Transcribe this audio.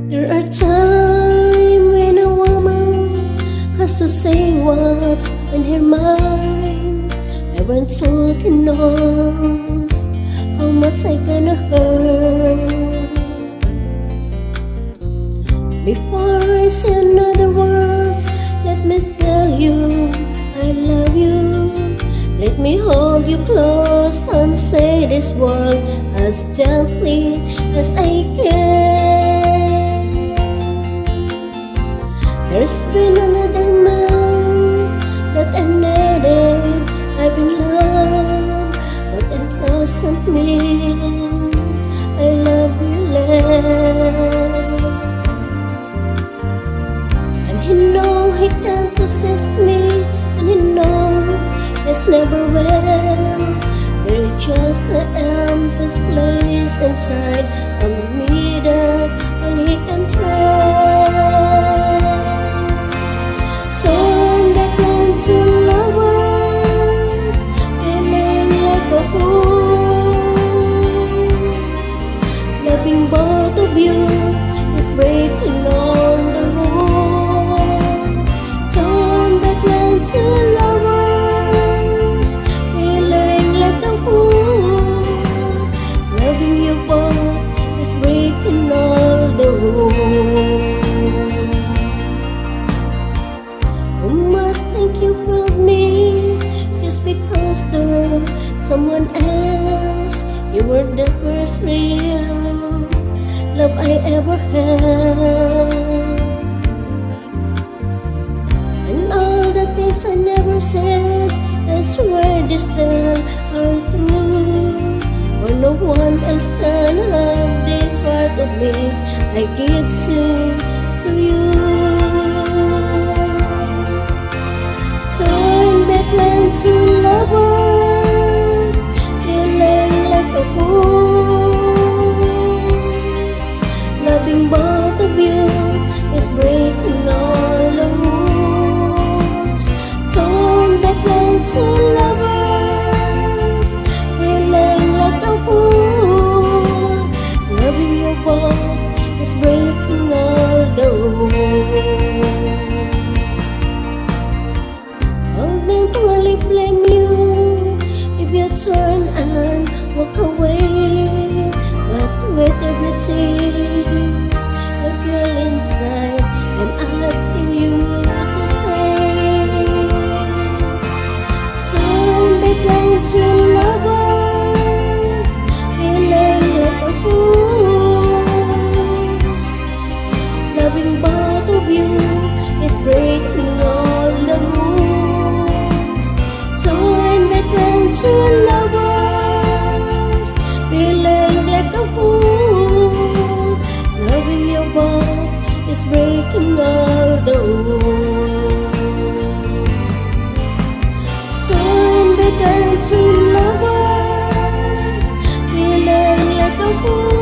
There are times when a woman has to say what's in her mind. Everyone totally knows how much I gonna hurt. Before I say another words, let me tell you I love you. Let me hold you close and say this word as gently as I can. There's been another man that I needed, I've been loved, but it doesn't mean I love you less. And he know he can't possess me, and he know it's never will. There's just an empty place inside of me that he can fill. Turn back onto lovers, feeling like a fool. Loving both of you is breaking on the road. Turn back onto lovers, feeling like a fool. Loving you both is breaking all the rules. You must think you love me just because there's someone else. You were the first real love I ever had. And all the things I never said, I swear this time are true. For no one else can have the part of me I give to you. Turn back into lovers, feeling like a fool. Loving both of you is breaking all the rules. Turn back into lovers, feeling like a fool. Loving you both is breaking all the rules. I'll eventually blame you if you turn and walk away. But with everything I feel inside, I'm asking you to stay. Turn back into lovers, feeling like a fool. Loving both of you is breaking all the rules. Turn back into lovers, feeling like a fool. Loving you both is breaking all the rules. Turn back into lovers, feeling like a fool.